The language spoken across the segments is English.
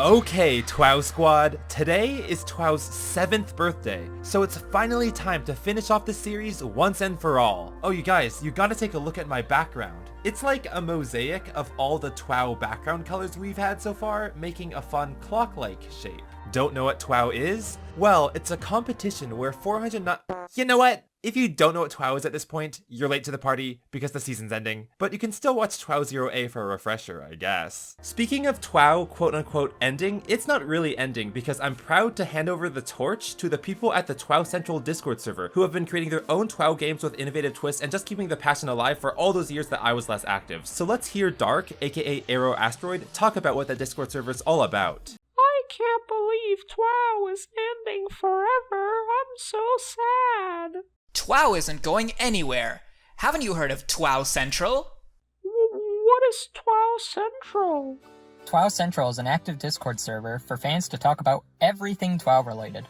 Okay, TWOW Squad, today is TWOW's 7th birthday, so it's finally time to finish off the series once and for all. Oh, you guys, you gotta take a look at my background. It's like a mosaic of all the TWOW background colors we've had so far, making a fun clock-like shape. Don't know what TWOW is? Well, it's a competition where 400 You know what? If you don't know what TWOW is at this point, you're late to the party because the season's ending, but you can still watch TWOW 0A for a refresher, I guess. Speaking of TWOW quote-unquote ending, it's not really ending because I'm proud to hand over the torch to the people at the TWOW Central Discord server who have been creating their own TWOW games with innovative twists and just keeping the passion alive for all those years that I was less active. So let's hear Dark, aka Arrow Asteroid, talk about what the Discord server is all about. I can't believe TWOW is ending forever. I'm so sad. TWOW isn't going anywhere. Haven't you heard of TWOW Central? What is TWOW Central? TWOW Central is an active Discord server for fans to talk about everything TWOW related.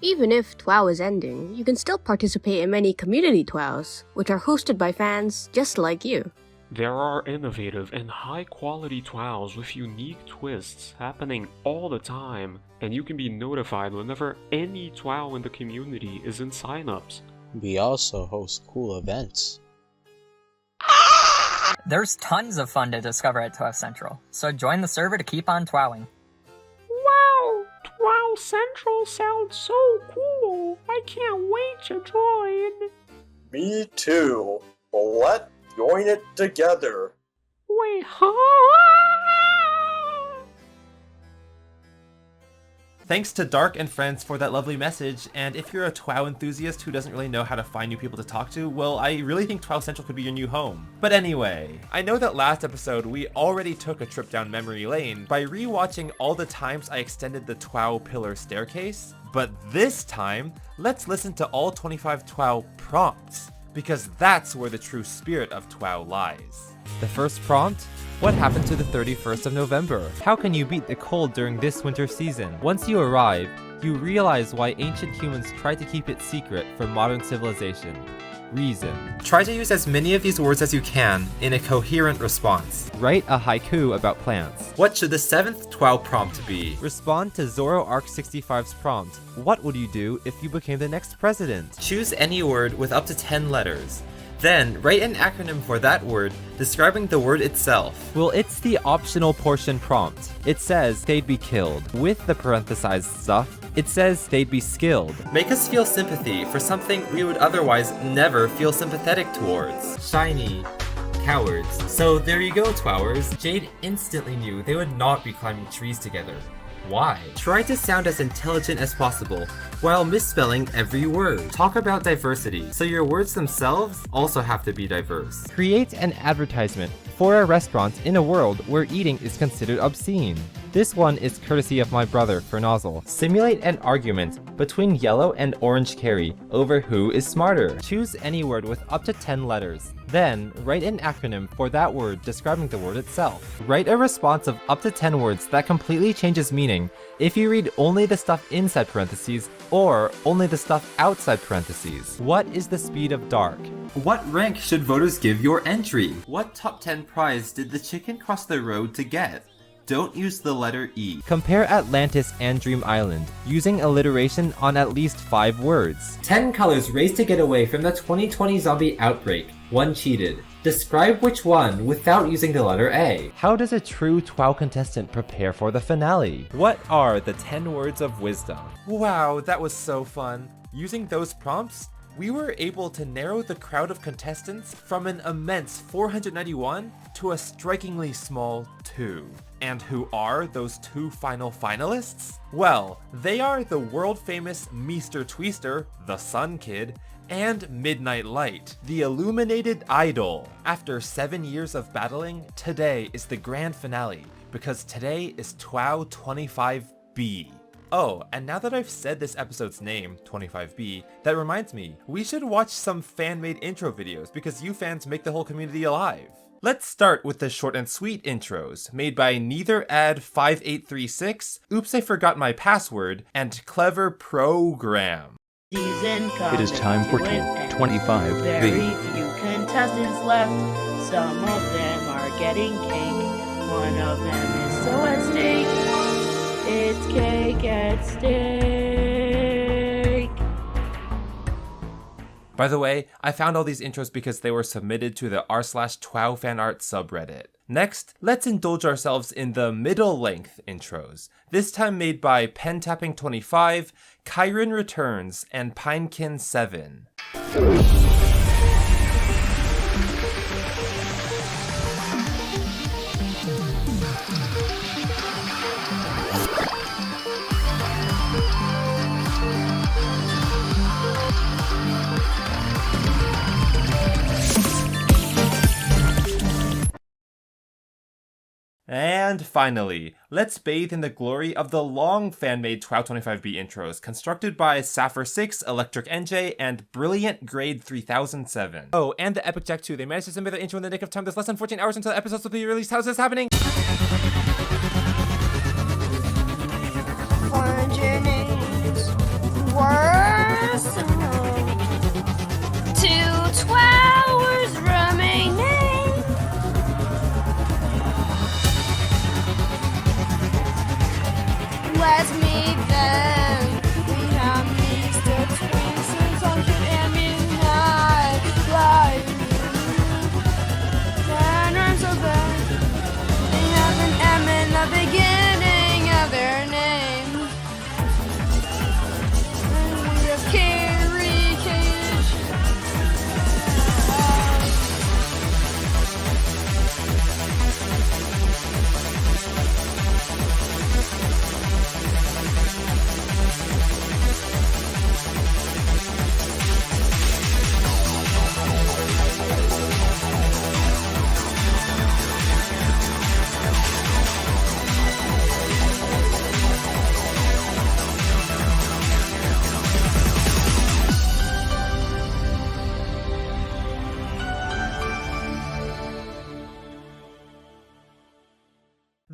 Even if TWOW is ending, you can still participate in many community TWOWs, which are hosted by fans just like you. There are innovative and high-quality TWOWs with unique twists happening all the time, and you can be notified whenever any TWOW in the community is in signups. We also host cool events. There's tons of fun to discover at TWOW Central, so join the server to keep on TWOWing. Wow, TWOW Central sounds so cool. I can't wait to join. Me too. Well, let's join it together. Wait, huh? Thanks to Dark and friends for that lovely message, and if you're a TWOW enthusiast who doesn't really know how to find new people to talk to, well, I really think TWOW Central could be your new home. But anyway, I know that last episode we already took a trip down memory lane by rewatching all the times I extended the TWOW pillar staircase, but this time, let's listen to all 25 TWOW prompts, because that's where the true spirit of TWOW lies. The first prompt? What happened to the 31st of November? How can you beat the cold during this winter season? Once you arrive, you realize why ancient humans tried to keep it secret from modern civilization. Reason. Try to use as many of these words as you can in a coherent response. Write a haiku about plants. What should the 7th TWOW prompt be? Respond to ZoroArk65's prompt. What would you do if you became the next president? Choose any word with up to 10 letters. Then, write an acronym for that word, describing the word itself. Well, it's the optional portion prompt. It says they'd be killed. With the parenthesized stuff, it says they'd be skilled. Make us feel sympathy for something we would otherwise never feel sympathetic towards. Shiny. Cowards. So there you go, TWOWers. Jade instantly knew they would not be climbing trees together. Why? Try to sound as intelligent as possible, while misspelling every word. Talk about diversity, so your words themselves also have to be diverse. Create an advertisement for a restaurant in a world where eating is considered obscene. This one is courtesy of my brother for Nozzle. Simulate an argument between yellow and orange Carrie over who is smarter. Choose any word with up to 10 letters. Then, write an acronym for that word describing the word itself. Write a response of up to 10 words that completely changes meaning if you read only the stuff inside parentheses or only the stuff outside parentheses. What is the speed of dark? What rank should voters give your entry? What top 10 prize did the chicken cross the road to get? Don't use the letter E. Compare Atlantis and Dream Island, using alliteration on at least 5 words. 10 colors raced to get away from the 2020 zombie outbreak. One cheated. Describe which one without using the letter A. How does a true TWOW contestant prepare for the finale? What are the 10 words of wisdom? Wow, that was so fun. Using those prompts, we were able to narrow the crowd of contestants from an immense 491 to a strikingly small 2. And who are those 2 final finalists? Well, they are the world-famous Meester Tweester, the Sun Kid, and Midnight Light, the illuminated idol. After 7 years of battling, today is the grand finale, because today is TWOW 25B. Oh, and now that I've said this episode's name, 25B, that reminds me, we should watch some fan-made intro videos because you fans make the whole community alive. Let's start with the short and sweet intros, made by NeitherAd5836, Oops I Forgot My Password, and Clever Program. It is time for 25B. Very few contestants left. Some of them are getting cake. One of them is so at stake. steak at stake. By the way, I found all these intros because they were submitted to the r/TWOW fanart subreddit. Next, let's indulge ourselves in the middle-length intros, this time made by PenTapping25, Kyron Returns, and Pinekin7. And finally, let's bathe in the glory of the long fan-made TWOW25B intros constructed by Sapphire6, Electric NJ, and Brilliant Grade 3007. Oh, and the Epic Jack 2. They managed to submit the intro in the nick of time. There's less than 14 hours until the episodes will be released. How's this happening? Find your names. Worst. 2 hours remaining. Let's meet them. We have Meester Tweester, Sunshine, and Midnight Light. That rhymes so bad. They have an M in the beginning of their name. And we have Carrie Cage.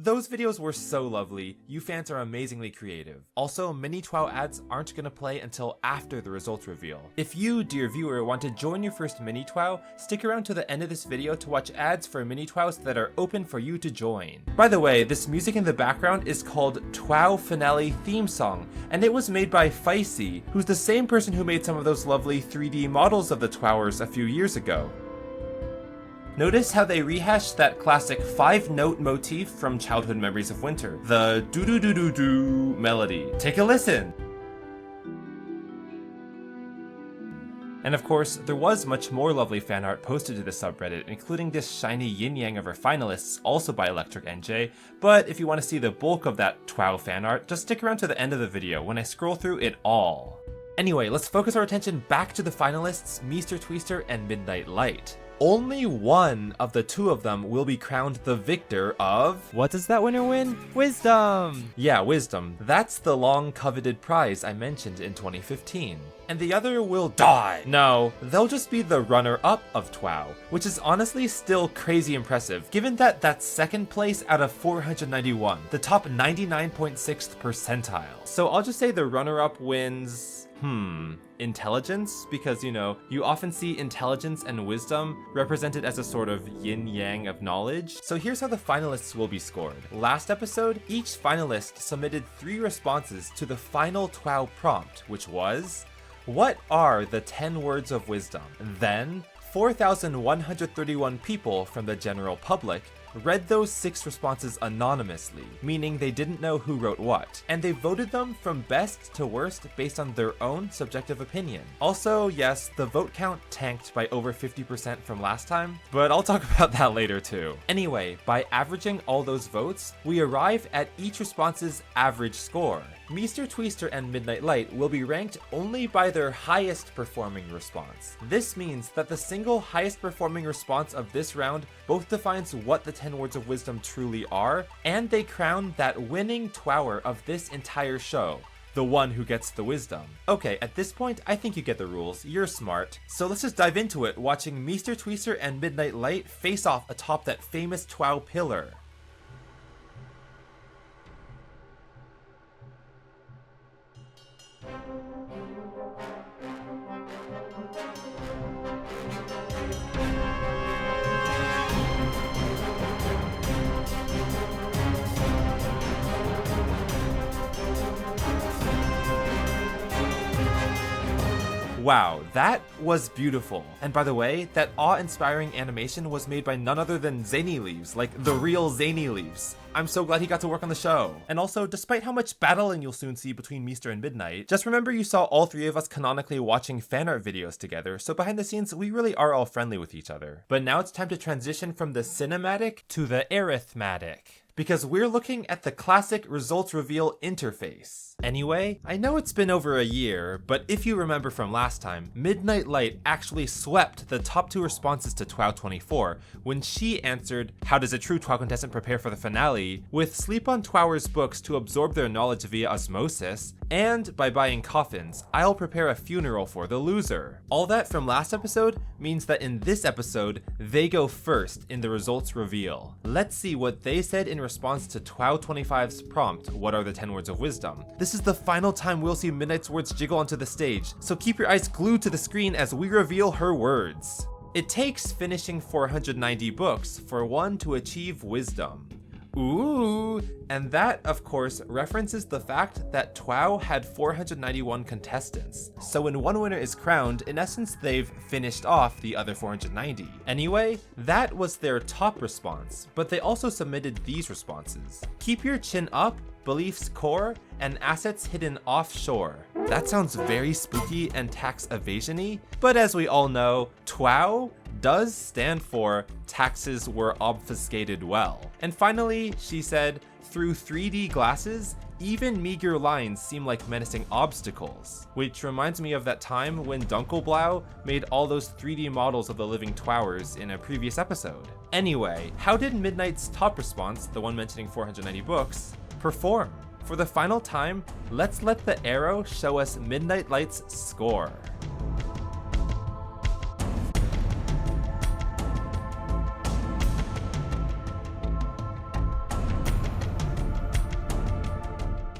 Those videos were so lovely. You fans are amazingly creative. Also, mini TWOW ads aren't gonna play until after the results reveal. If you, dear viewer, want to join your first mini TWOW, stick around to the end of this video to watch ads for mini TWOWs that are open for you to join. By the way, this music in the background is called TWOW Finale Theme Song, and it was made by Physi, who's the same person who made some of those lovely 3D models of the TWOWers a few years ago. Notice how they rehashed that classic 5-note motif from Childhood Memories of Winter, the doo-doo-doo-doo-doo melody. Take a listen! And of course, there was much more lovely fan art posted to the subreddit, including this shiny yin-yang of our finalists, also by Electric NJ, but if you want to see the bulk of that TWOW fan art, just stick around to the end of the video when I scroll through it all. Anyway, let's focus our attention back to the finalists, Meester Tweester and Midnight Light. Only one of the two of them will be crowned the victor of... What does that winner win? Wisdom! Yeah, Wisdom. That's the long-coveted prize I mentioned in 2015. And the other will die. No, they'll just be the runner-up of TWOW, which is honestly still crazy impressive, given that that's second place out of 491, the top 99.6th percentile. So I'll just say the runner-up wins... intelligence? Because, you know, you often see intelligence and wisdom represented as a sort of yin-yang of knowledge. So here's how the finalists will be scored. Last episode, each finalist submitted 3 responses to the final TWOW prompt, which was, what are the 10 words of wisdom? Then, 4,131 people from the general public read those 6 responses anonymously, meaning they didn't know who wrote what, and they voted them from best to worst based on their own subjective opinion. Also, yes, the vote count tanked by over 50% from last time, but I'll talk about that later too. Anyway, by averaging all those votes, we arrive at each response's average score. Meester Tweester and Midnight Light will be ranked only by their highest performing response. This means that the single highest performing response of this round both defines what the 10 words of wisdom truly are, and they crown that winning TWOWer of this entire show, the one who gets the wisdom. Okay, at this point, I think you get the rules. You're smart. So let's just dive into it, watching Meester Tweester and Midnight Light face off atop that famous TWOW pillar. Wow, that was beautiful. And by the way, that awe-inspiring animation was made by none other than Zany Leaves, like the real Zany Leaves. I'm so glad he got to work on the show. And also, despite how much battling you'll soon see between Meester and Midnight, just remember you saw all three of us canonically watching fanart videos together, so behind the scenes, we really are all friendly with each other. But now it's time to transition from the cinematic to the arithmetic, because we're looking at the classic results reveal interface. Anyway, I know it's been over a year, but if you remember from last time, Midnight Light actually swept the top 2 responses to TWOW 24 when she answered, "How does a true TWOW contestant prepare for the finale?" with sleep on TWOWers books to absorb their knowledge via osmosis, and by buying coffins, I'll prepare a funeral for the loser. All that from last episode means that in this episode, they go first in the results reveal. Let's see what they said in response to TWOW 25's prompt, "What are the 10 words of wisdom?" This is the final time we'll see Midnight's words jiggle onto the stage, so keep your eyes glued to the screen as we reveal her words. It takes finishing 490 books for one to achieve wisdom. Ooh, and that, of course, references the fact that TWOW had 491 contestants. So when one winner is crowned, in essence, they've finished off the other 490. Anyway, that was their top response, but they also submitted these responses. Keep your chin up, beliefs core, and assets hidden offshore. That sounds very spooky and tax evasion-y, but as we all know, TWOW does stand for taxes were obfuscated well. And finally, she said, through 3D glasses, even meager lines seem like menacing obstacles. Which reminds me of that time when Dunkelblau made all those 3D models of the living TWOWers in a previous episode. Anyway, how did Midnight's top response, the one mentioning 490 books, perform? For the final time, let's let the arrow show us Midnight Light's score.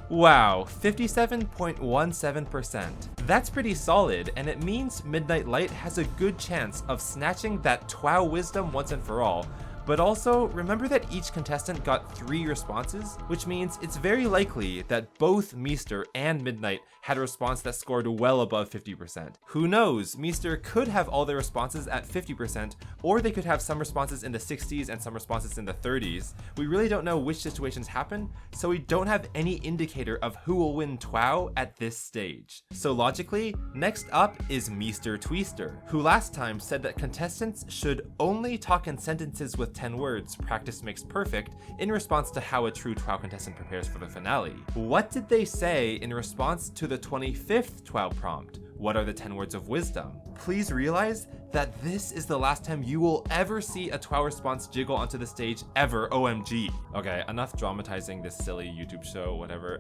Wow, 57.17%. That's pretty solid, and it means Midnight Light has a good chance of snatching that TWOW wisdom once and for all. But also, remember that each contestant got 3 responses, which means it's very likely that both Meester and Midnight had a response that scored well above 50%. Who knows, Meester could have all their responses at 50%, or they could have some responses in the 60s and some responses in the 30s. We really don't know which situations happen, so we don't have any indicator of who will win TWOW at this stage. So logically, next up is Meester Tweester, who last time said that contestants should only talk in sentences with 10 words, practice makes perfect, in response to how a true TWOW contestant prepares for the finale. What did they say in response to the 25th TWOW prompt? What are the 10 words of wisdom? Please realize that this is the last time you will ever see a TWOW response jiggle onto the stage ever, OMG. Okay, enough dramatizing this silly YouTube show, whatever.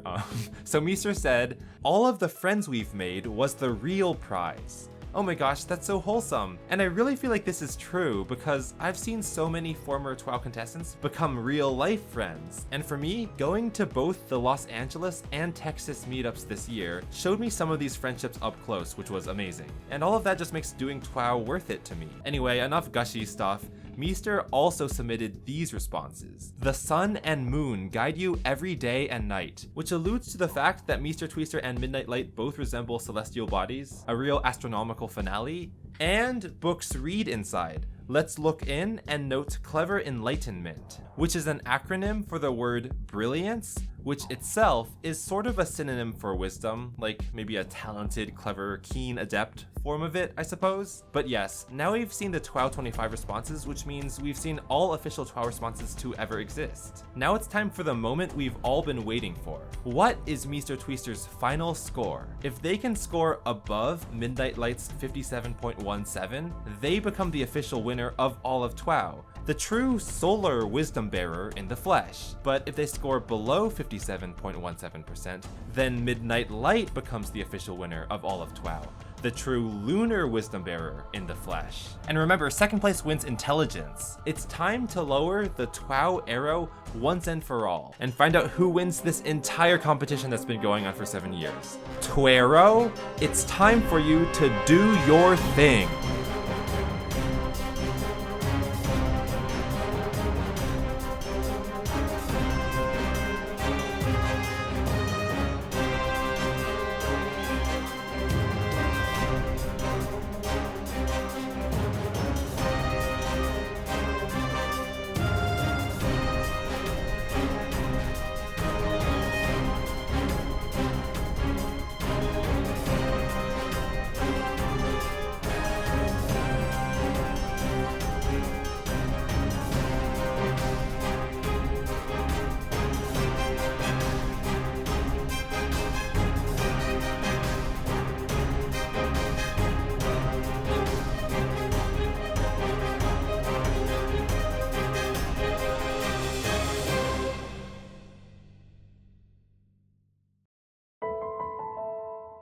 So Meester said, all of the friends we've made was the real prize. Oh my gosh, that's so wholesome. And I really feel like this is true because I've seen so many former TWOW contestants become real life friends. And for me, going to both the Los Angeles and Texas meetups this year showed me some of these friendships up close, which was amazing. And all of that just makes doing TWOW worth it to me. Anyway, enough gushy stuff. Meester also submitted these responses. The sun and moon guide you every day and night, which alludes to the fact that Meester Tweester and Midnight Light both resemble celestial bodies, a real astronomical finale, and books read inside. Let's look in and note clever enlightenment, which is an acronym for the word brilliance, which itself is sort of a synonym for wisdom, like maybe a talented, clever, keen, adept form of it, I suppose. But yes, now we've seen the TWOW 25 responses, which means we've seen all official TWOW responses to ever exist. Now it's time for the moment we've all been waiting for. What is Meester Tweester's final score? If they can score above Midnight Light's 57.17, they become the official winner of all of TWOW, the true solar wisdom bearer in the flesh. But if they score below 57.17%, then Midnight Light becomes the official winner of all of TWOW, the true lunar wisdom bearer in the flesh. And remember, second place wins intelligence. It's time to lower the TWOW arrow once and for all, and find out who wins this entire competition that's been going on for 7 years. TWARO, it's time for you to do your thing.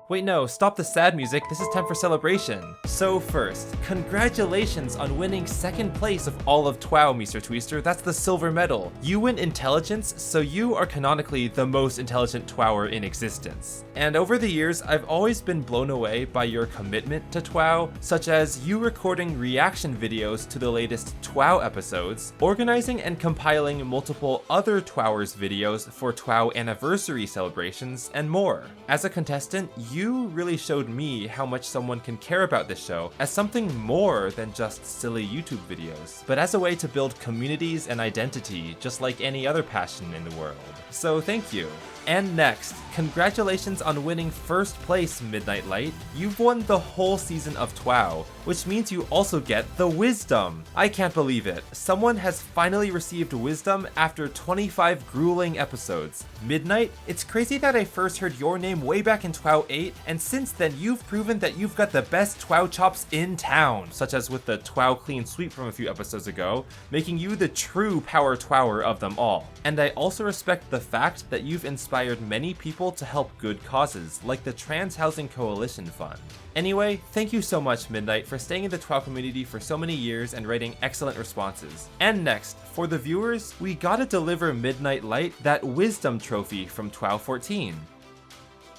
Wait, no, stop the sad music, this is time for celebration. So first, congratulations on winning second place of all of TWOW, Meester Tweester. That's the silver medal. You win intelligence, so you are canonically the most intelligent TWOWer in existence. And over the years, I've always been blown away by your commitment to TWOW, such as you recording reaction videos to the latest TWOW episodes, organizing and compiling multiple other TWOWers videos for TWOW anniversary celebrations, and more. As a contestant, you really showed me how much someone can care about this show as something more than just silly YouTube videos, but as a way to build communities and identity just like any other passion in the world. So thank you. And next, congratulations on winning first place, Midnight Light. You've won the whole season of TWOW, which means you also get the Wisdom. I can't believe it. Someone has finally received Wisdom after 25 grueling episodes. Midnight, it's crazy that I first heard your name way back in TWOW 8, and since then you've proven that you've got the best TWOW chops in town, such as with the TWOW clean sweep from a few episodes ago, making you the true power TWOWer of them all. And I also respect the fact that you've inspired many people to help good causes, like the Trans Housing Coalition Fund. Anyway, thank you so much, Midnight, for staying in the TWOW community for so many years and writing excellent responses. And next, for the viewers, we gotta deliver Midnight Light that Wisdom Trophy from TWOW 14.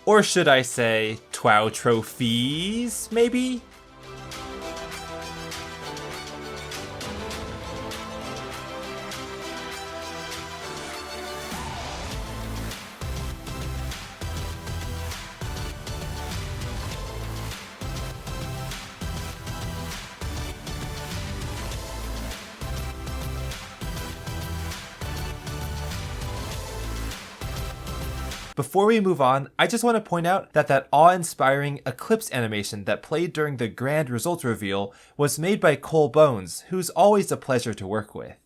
Or should I say, TWOW Trophies, maybe? Before we move on, I just want to point out that awe-inspiring eclipse animation that played during the grand results reveal was made by Cole Bones, who's always a pleasure to work with.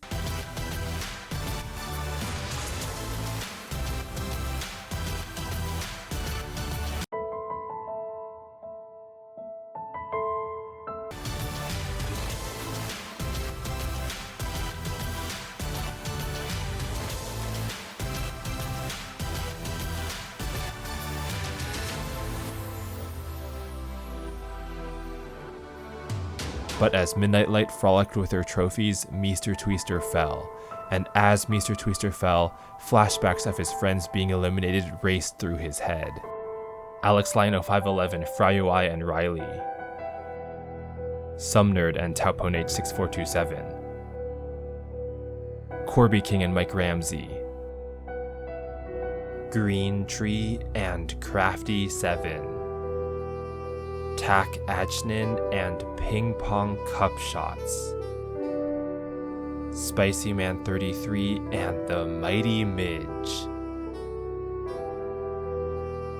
But as Midnight Light frolicked with her trophies, Meester Tweester fell. And as Meester Tweester fell, flashbacks of his friends being eliminated raced through his head. Alex Lino 511, Frayui and Riley. Sumnerd and Tauponage 6427. Corby King and Mike Ramsey. Green Tree and Crafty 7. Tak Achnin and Ping Pong Cup Shots. Spicy Man 33 and the Mighty Midge.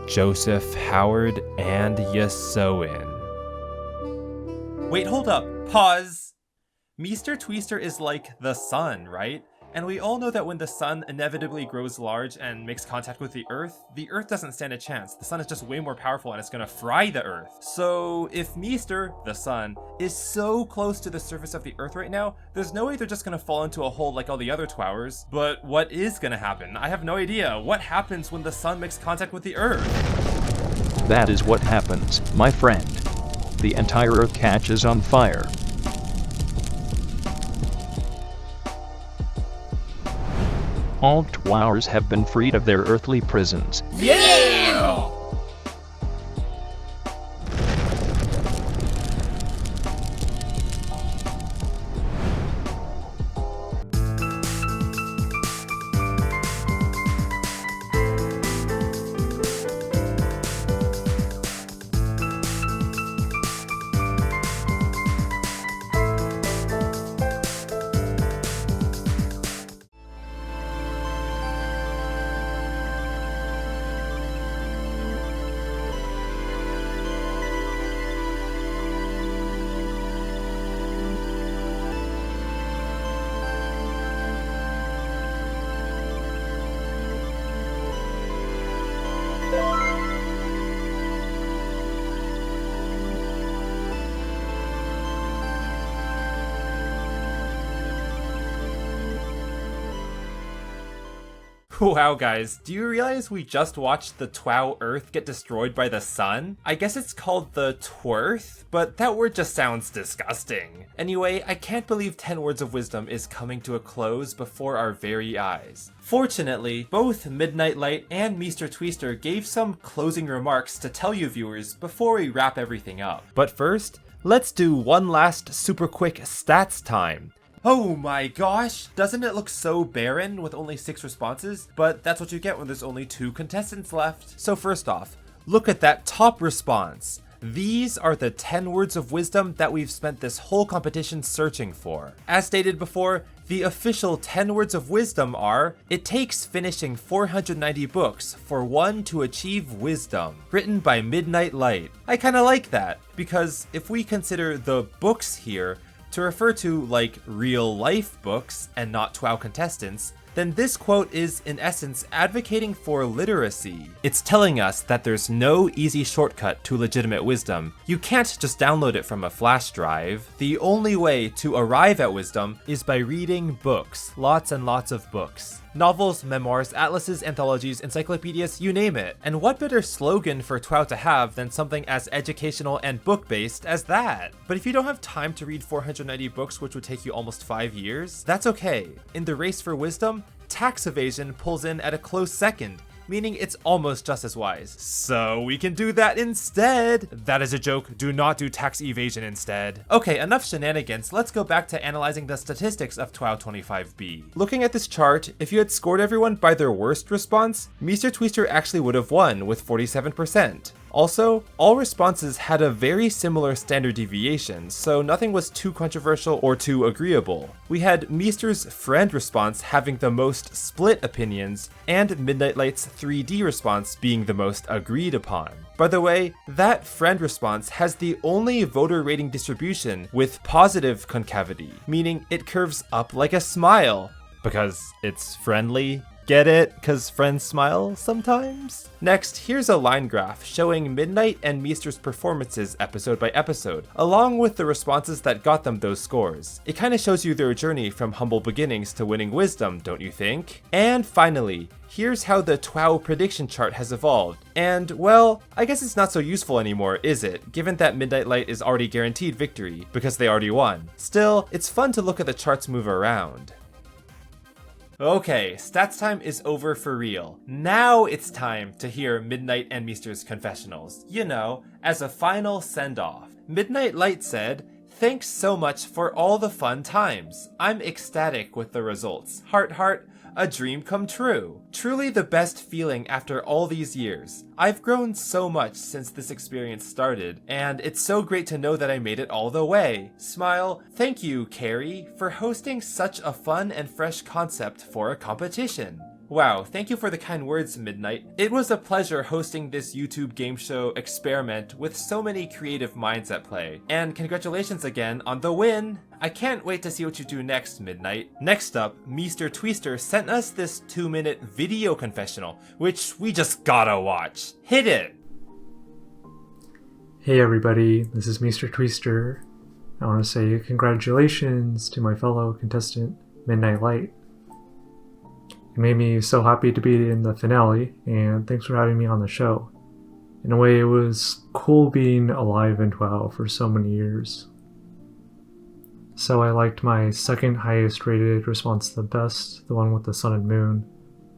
Joseph Howard and Yasoin. Wait, hold up. Pause. Meester Tweester is like the sun, right? And we all know that when the sun inevitably grows large and makes contact with the Earth doesn't stand a chance. The sun is just way more powerful and it's gonna fry the Earth. So if Meester, the sun, is so close to the surface of the Earth right now, there's no way they're just gonna fall into a hole like all the other TWOWers. But what is gonna happen? I have no idea. What happens when the sun makes contact with the Earth? That is what happens, my friend. The entire Earth catches on fire. All TWOWers have been freed of their earthly prisons. Yeah! Wow guys, do you realize we just watched the TWOW Earth get destroyed by the sun? I guess it's called the Twerth, but that word just sounds disgusting. Anyway, I can't believe 10 Words of Wisdom is coming to a close before our very eyes. Fortunately, both Midnight Light and Meester Tweester gave some closing remarks to tell you viewers before we wrap everything up. But first, let's do one last super quick stats time. Oh my gosh, doesn't it look so barren with only 6 responses? But that's what you get when there's only 2 contestants left. So first off, look at that top response. These are the 10 words of wisdom that we've spent this whole competition searching for. As stated before, the official 10 words of wisdom are, it takes finishing 490 books for one to achieve wisdom, written by Midnight Light. I kinda like that, because if we consider the books here to refer to like real life books and not TWOW contestants, then this quote is in essence advocating for literacy. It's telling us that there's no easy shortcut to legitimate wisdom. You can't just download it from a flash drive. The only way to arrive at wisdom is by reading books, lots and lots of books. Novels, memoirs, atlases, anthologies, encyclopedias, you name it. And what better slogan for TWOW to have than something as educational and book-based as that? But if you don't have time to read 490 books, which would take you almost 5 years, that's okay. In the race for wisdom, tax evasion pulls in at a close second, meaning it's almost just as wise. So we can do that instead. That is a joke. Do not do tax evasion instead. Okay, enough shenanigans. Let's go back to analyzing the statistics of TWOW 25B. Looking at this chart, if you had scored everyone by their worst response, Meester Tweester actually would have won with 47%. Also, all responses had a very similar standard deviation, so nothing was too controversial or too agreeable. We had Meester's friend response having the most split opinions, and Midnight Light's 3D response being the most agreed upon. By the way, that friend response has the only voter rating distribution with positive concavity, meaning it curves up like a smile, because it's friendly. Get it? Cause friends smile sometimes? Next, here's a line graph showing Midnight and Meester's performances episode by episode, along with the responses that got them those scores. It kinda shows you their journey from humble beginnings to winning wisdom, don't you think? And finally, here's how the TWOW prediction chart has evolved. And, well, I guess it's not so useful anymore, is it? Given that Midnight Light is already guaranteed victory, because they already won. Still, it's fun to look at the charts move around. Okay, stats time is over for real. Now it's time to hear Midnight and Meester's confessionals. You know, as a final send-off. Midnight Light said, "Thanks so much for all the fun times. I'm ecstatic with the results. Heart heart, a dream come true. Truly the best feeling after all these years. I've grown so much since this experience started, and it's so great to know that I made it all the way. Smile. Thank you, Carrie, for hosting such a fun and fresh concept for a competition." Wow, thank you for the kind words, Midnight. It was a pleasure hosting this YouTube game show experiment with so many creative minds at play. And congratulations again on the win! I can't wait to see what you do next, Midnight. Next up, Meester Tweester sent us this 2-minute video confessional, which we just gotta watch. Hit it! Hey everybody, this is Meester Tweester. I want to say congratulations to my fellow contestant, Midnight Light. It made me so happy to be in the finale, and thanks for having me on the show. In a way, it was cool being alive in TWOW for so many years. So I liked my second highest rated response the best, the one with the sun and moon.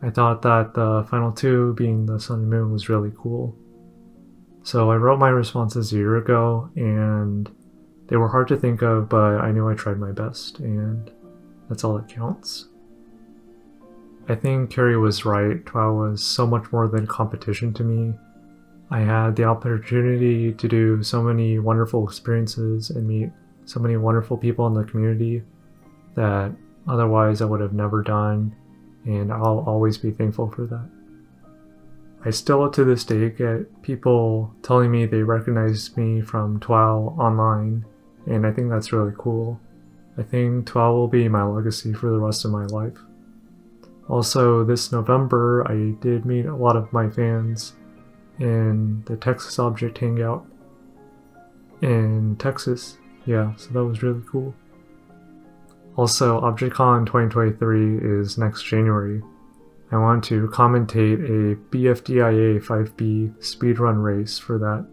I thought that the final two, being the sun and moon, was really cool. So I wrote my responses a year ago, and they were hard to think of, but I knew I tried my best, and that's all that counts. I think Carrie was right. TWOW was so much more than competition to me. I had the opportunity to do so many wonderful experiences and meet so many wonderful people in the community that otherwise I would have never done, and I'll always be thankful for that. I still to this day get people telling me they recognize me from TWOW online, and I think that's really cool. I think TWOW will be my legacy for the rest of my life. Also, this November, I did meet a lot of my fans in the Texas Object Hangout in Texas. Yeah, so that was really cool. Also, ObjectCon 2023 is next January. I want to commentate a BFDIA 5B speedrun race for that,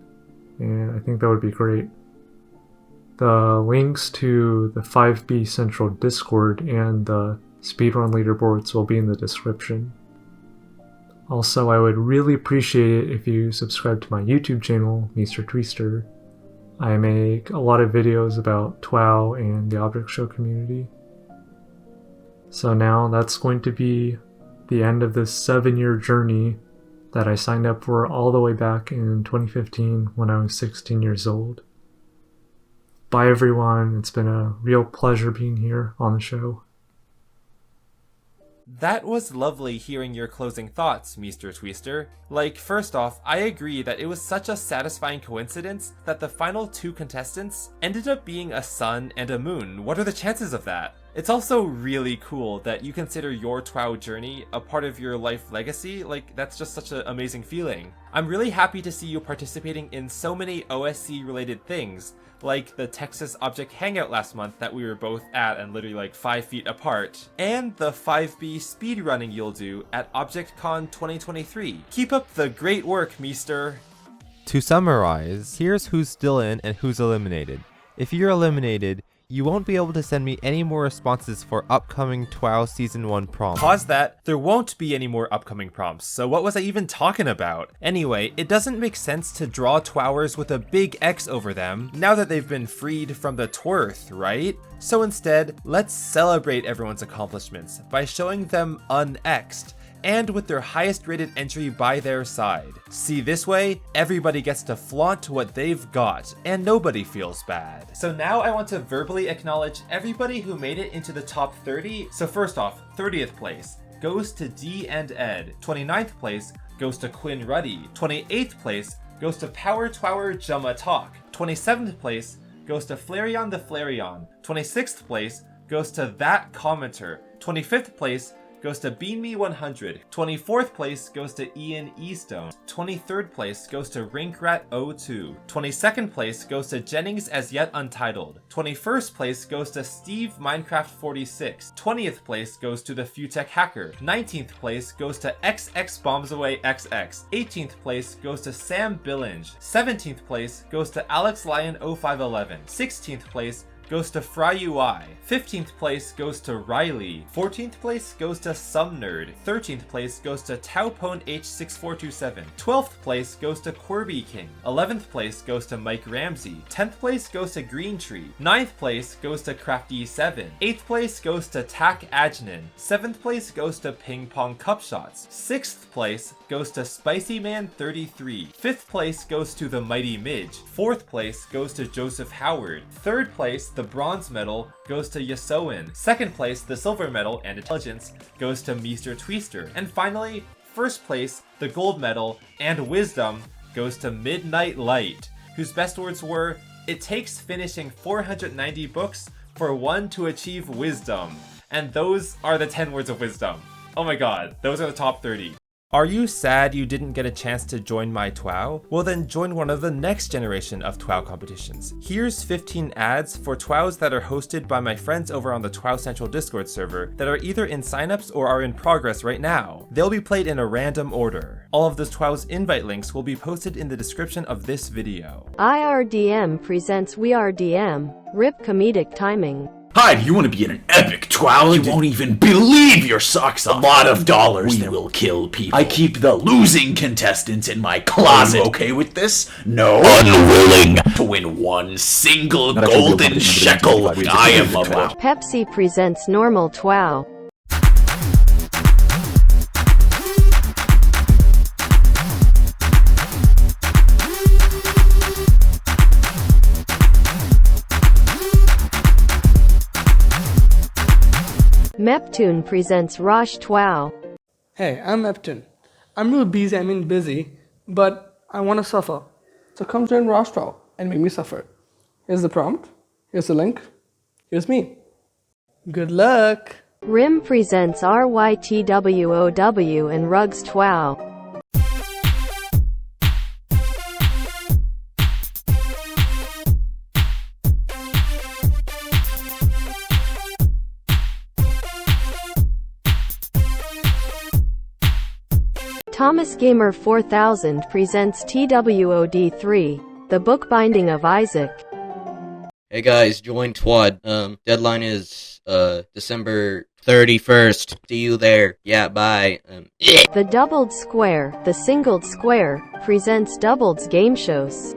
and I think that would be great. The links to the 5B Central Discord and the speedrun leaderboards will be in the description. Also, I would really appreciate it if you subscribe to my YouTube channel, Meester Tweester. I make a lot of videos about TWOW and the Object Show community. So now that's going to be the end of this 7-year journey that I signed up for all the way back in 2015 when I was 16 years old. Bye everyone, it's been a real pleasure being here on the show. That was lovely hearing your closing thoughts, Meester Tweester. Like, first off, I agree that it was such a satisfying coincidence that the final 2 contestants ended up being a sun and a moon. What are the chances of that? It's also really cool that you consider your TWOW journey a part of your life legacy. Like, that's just such an amazing feeling. I'm really happy to see you participating in so many OSC related things, like the Texas Object Hangout last month that we were both at and literally like 5 feet apart, and the 5B speedrunning you'll do at ObjectCon 2023. Keep up the great work, Meester! To summarize, here's who's still in and who's eliminated. If you're eliminated, you won't be able to send me any more responses for upcoming TWOW Season 1 prompts. Pause that, there won't be any more upcoming prompts, so what was I even talking about? Anyway, it doesn't make sense to draw TWOWers with a big X over them now that they've been freed from the twerth, right? So instead, let's celebrate everyone's accomplishments by showing them un-X'd, and with their highest rated entry by their side. See, this way, everybody gets to flaunt what they've got, and nobody feels bad. So now I want to verbally acknowledge everybody who made it into the top 30. So first off, 30th place goes to D and Ed. 29th place goes to Quinn Ruddy. 28th place goes to Power Twower Jumma Talk. 27th place goes to Flareon the Flareon. 26th place goes to That Commenter. 25th place goes to Bean Me 100. 24th place goes to Ian Eastone. 23rd place goes to Rinkrat02. 22nd place goes to Jennings As Yet Untitled. 21st place goes to Steve Minecraft 46. 20th place goes to the Futech Hacker. 19th place goes to XX Bombs Away XX. 18th place goes to Sam Billinge. 17th place goes to Alex Lion 0511. 16th place goes to Fry UI. 15th place goes to Riley. 14th place goes to Some Nerd. 13th place goes to Taupone H6427. 12th place goes to Quirby King. 11th place goes to Mike Ramsey. 10th place goes to Green Tree. 9th place goes to Crafty7. 8th place goes to Tak Ajnan. 7th place goes to Ping Pong Cup Shots. 6th place goes to Spicy Man 33. 5th place goes to the Mighty Midge. 4th place goes to Joseph Howard. 3rd place, the bronze medal, goes to Yasoin. 2nd place, the silver medal and intelligence, goes to Meester Tweester. And finally, 1st place, the gold medal and wisdom, goes to Midnight Light, whose best words were, "It takes finishing 490 books for one to achieve wisdom." And those are the 10 words of wisdom. Oh my god, those are the top 30. Are you sad you didn't get a chance to join my TWOW? Well then join one of the next generation of TWOW competitions. Here's 15 ads for TWOWs that are hosted by my friends over on the TWOW Central Discord server that are either in signups or are in progress right now. They'll be played in a random order. All of those TWOWs invite links will be posted in the description of this video. IRDM presents We Are DM. RIP comedic timing. Hi, do you want to be in an epic TWOW? You won't even believe your socks off. A lot of dollars. We will kill people. I keep the losing contestants in my closet. Are you okay with this? No. Unwilling to win one single golden shekel. I am a TWOW. Pepsi presents Normal TWOW. Meptune presents Rosh TWOW. Hey, I'm Meptune. I'm real busy, but I want to suffer. So come join Rosh TWOW and make me suffer. Here's the prompt. Here's the link. Here's me. Good luck. Rim presents RYTWOW and Rugs TWOW. Thomas Gamer 4000 presents TWOW3, The Bookbinding of Isaac. Hey guys, join TWOW. Deadline is December 31st. See you there. Yeah, bye. The Doubled Square, The Singled Square, presents Doubled's game shows.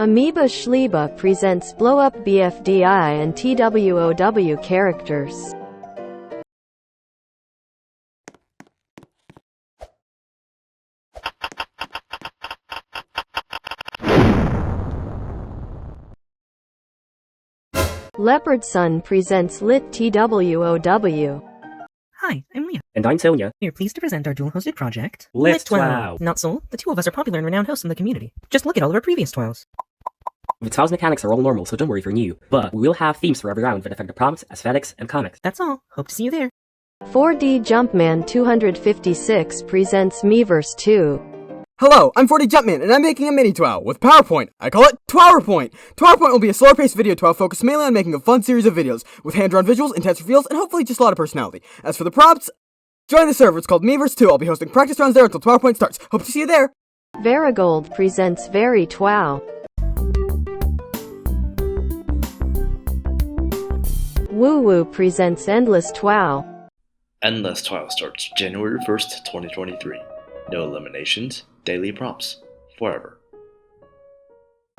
Amoeba Schlieba presents Blow Up BFDI and TWOW characters. Leopard Sun presents Lit TWOW. Hi, I'm Leah. And I'm Sonia. We are pleased to present our dual-hosted project, Let's TWOW. Not so, the two of us are popular and renowned hosts in the community. Just look at all of our previous TWOWs. The TWOW's mechanics are all normal, so don't worry if you're new. But we will have themes for every round that affect the prompts, aesthetics, and comics. That's all. Hope to see you there. 4D Jumpman 256 presents Miiverse 2. Hello, I'm 4D Jumpman, and I'm making a mini TWOW with PowerPoint. I call it TWOWerPoint. TWOWerPoint will be a slower-paced video TWOW focused mainly on making a fun series of videos, with hand-drawn visuals, intense reveals, and hopefully just a lot of personality. As for the prompts, join the server. It's called Miiverse 2. I'll be hosting practice rounds there until TWOWerPoint starts. Hope to see you there. Varigold presents Very TWOW. Woo Woo presents Endless TWOW. Endless TWOW starts January 1st, 2023. No eliminations, daily prompts, forever.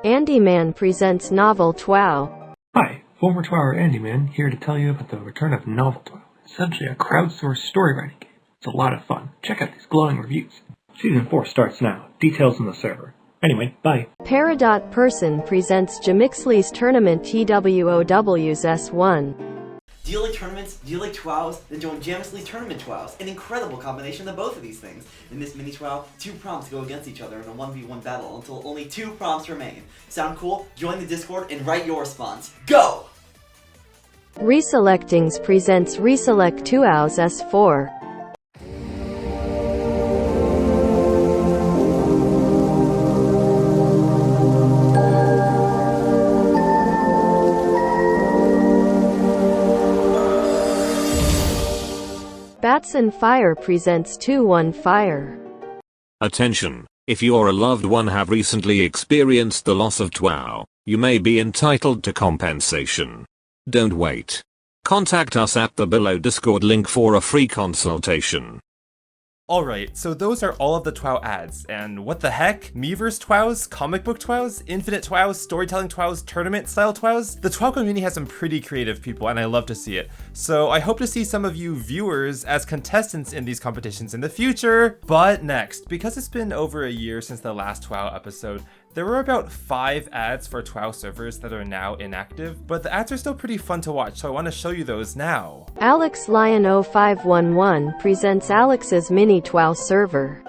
Andy Man presents Novel TWOW. Hi, former TWOWer Andy Man here to tell you about the return of Novel TWOW. It's essentially a crowdsourced story writing game. It's a lot of fun. Check out these glowing reviews. Season 4 starts now. Details on the server. Anyway, bye. Peridot Person presents Jamixley's Tournament TWOW's S1. Do you like tournaments? Do you like TWOWs? Then join Jamixley's Tournament TWOWs, an incredible combination of both of these things. In this mini TWOW, 2 prompts go against each other in a 1v1 battle until only 2 prompts remain. Sound cool? Join the Discord and write your response. Go! Reselectings presents Reselect 2Ow's S4. Batson Fire presents 2-1 Fire. Attention! If you or a loved one have recently experienced the loss of TWOW, you may be entitled to compensation. Don't wait. Contact us at the below Discord link for a free consultation. Alright, so those are all of the TWOW ads, and what the heck? Miiverse TWOWs, comic book TWOWs, infinite TWOWs, storytelling TWOWs, tournament style TWOWs? The TWOW community has some pretty creative people and I love to see it. So I hope to see some of you viewers as contestants in these competitions in the future. But next, because it's been over a year since the last TWOW episode, there were about 5 ads for TWOW servers that are now inactive, but the ads are still pretty fun to watch, so I want to show you those now. Alex Lion 0511 presents Alex's mini TWOW server.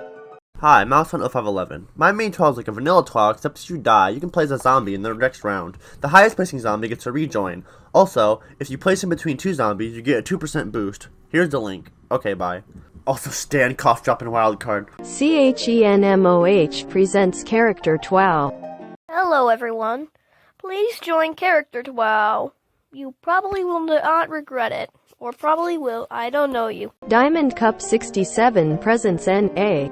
Hi, Mouse0511. My main TWOW is like a vanilla TWOW, except if you die, you can play as a zombie in the next round. The highest placing zombie gets a rejoin. Also, if you place in between 2 zombies, you get a 2% boost. Here's the link. Okay, bye. Also, Stan cough drop and wildcard. CHENMOH presents Character TWOW. Hello everyone. Please join Character TWOW. You probably will not regret it. Or probably will, I don't know you. Diamond Cup 67 presents NA.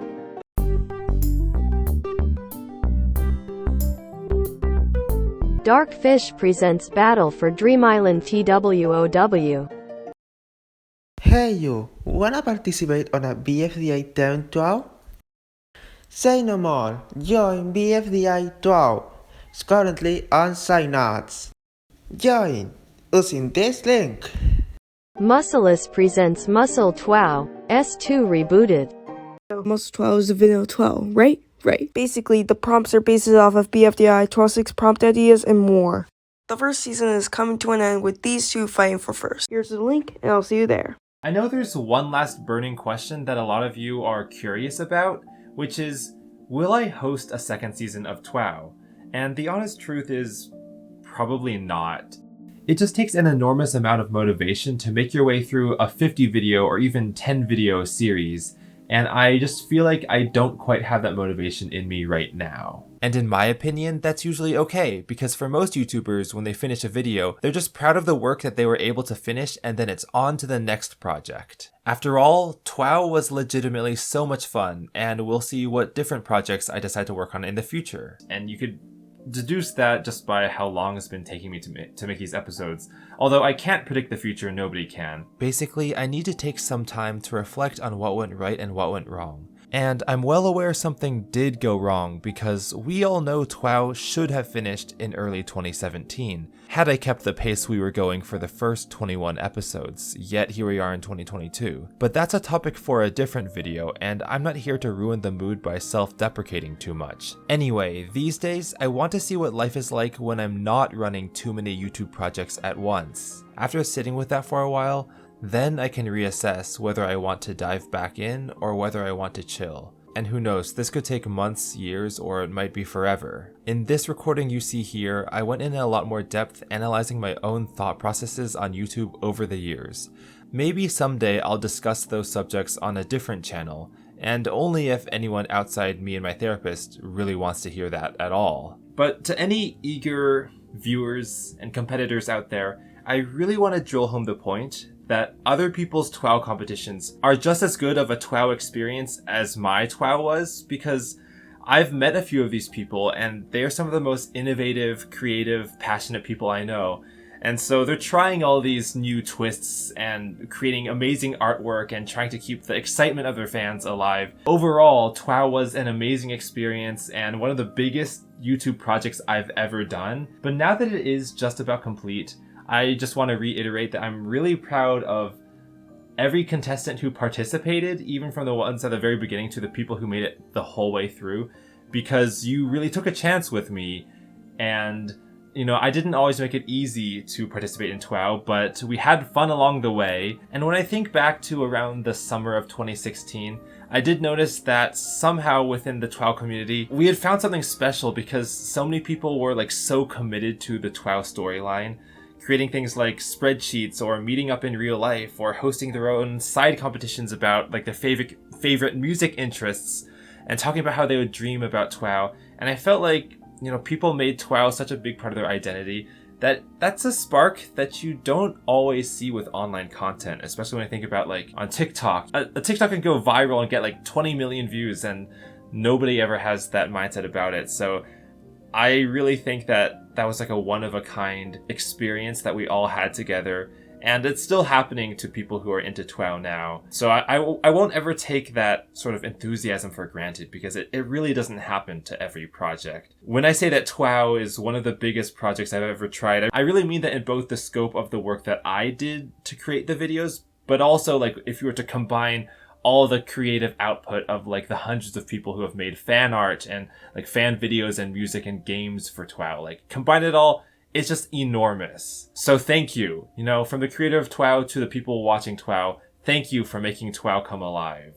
Dark Fish presents Battle for Dream Island TWOW. Hey you, wanna participate on a BFDI Town TWOW? Say no more, join BFDI TWOW. It's currently on Synapse. Join using this link. Muscleus presents Muscle TWOW, S2 rebooted. Muscle TWOW is a vanilla TWOW, right? Right. Basically, the prompts are based off of BFDI 12.6 prompt ideas and more. The first season is coming to an end with these 2 fighting for first. Here's the link, and I'll see you there. I know there's one last burning question that a lot of you are curious about, which is, will I host a second season of TWOW? And the honest truth is, probably not. It just takes an enormous amount of motivation to make your way through a 50 video or even 10 video series, And I just feel like I don't quite have that motivation in me right now. And in my opinion, that's usually okay, because for most YouTubers, when they finish a video, they're just proud of the work that they were able to finish, and then it's on to the next project. After all, TWOW was legitimately so much fun, and we'll see what different projects I decide to work on in the future. And you could deduce that just by how long it's been taking me to make these episodes. Although I can't predict the future, nobody can. Basically, I need to take some time to reflect on what went right and what went wrong. And I'm well aware something did go wrong, because we all know TWOW should have finished in early 2017, had I kept the pace we were going for the first 21 episodes, yet here we are in 2022. But that's a topic for a different video, and I'm not here to ruin the mood by self-deprecating too much. Anyway, these days, I want to see what life is like when I'm not running too many YouTube projects at once. After sitting with that for a while, then I can reassess whether I want to dive back in or whether I want to chill. And who knows, this could take months, years, or it might be forever. In this recording you see here, I went in a lot more depth analyzing my own thought processes on YouTube over the years. Maybe someday I'll discuss those subjects on a different channel, and only if anyone outside me and my therapist really wants to hear that at all. But to any eager viewers and competitors out there, I really want to drill home the point that other people's TWOW competitions are just as good of a TWOW experience as my TWOW was, because I've met a few of these people and they're some of the most innovative, creative, passionate people I know. And so they're trying all these new twists and creating amazing artwork and trying to keep the excitement of their fans alive. Overall, TWOW was an amazing experience and one of the biggest YouTube projects I've ever done. But now that it is just about complete, I just want to reiterate that I'm really proud of every contestant who participated, even from the ones at the very beginning to the people who made it the whole way through, because you really took a chance with me. And, you know, I didn't always make it easy to participate in TWOW, but we had fun along the way. And when I think back to around the summer of 2016, I did notice that somehow within the TWOW community, we had found something special because so many people were like so committed to the TWOW storyline, creating things like spreadsheets or meeting up in real life or hosting their own side competitions about like their favorite music interests and talking about how they would dream about TWOW. And I felt like, you know, people made TWOW such a big part of their identity that that's a spark that you don't always see with online content, especially when I think about like on TikTok. A TikTok can go viral and get like 20 million views and nobody ever has that mindset about it. So I really think that that was like a one-of-a-kind experience that we all had together, and it's still happening to people who are into TWOW now. So I won't ever take that sort of enthusiasm for granted, because it really doesn't happen to every project. When I say that TWOW is one of the biggest projects I've ever tried, I really mean that in both the scope of the work that I did to create the videos, but also like if you were to combine all the creative output of like the hundreds of people who have made fan art and like fan videos and music and games for TWOW. Like combine it all, it's just enormous. So thank you, you know, from the creator of TWOW to the people watching TWOW, thank you for making TWOW come alive.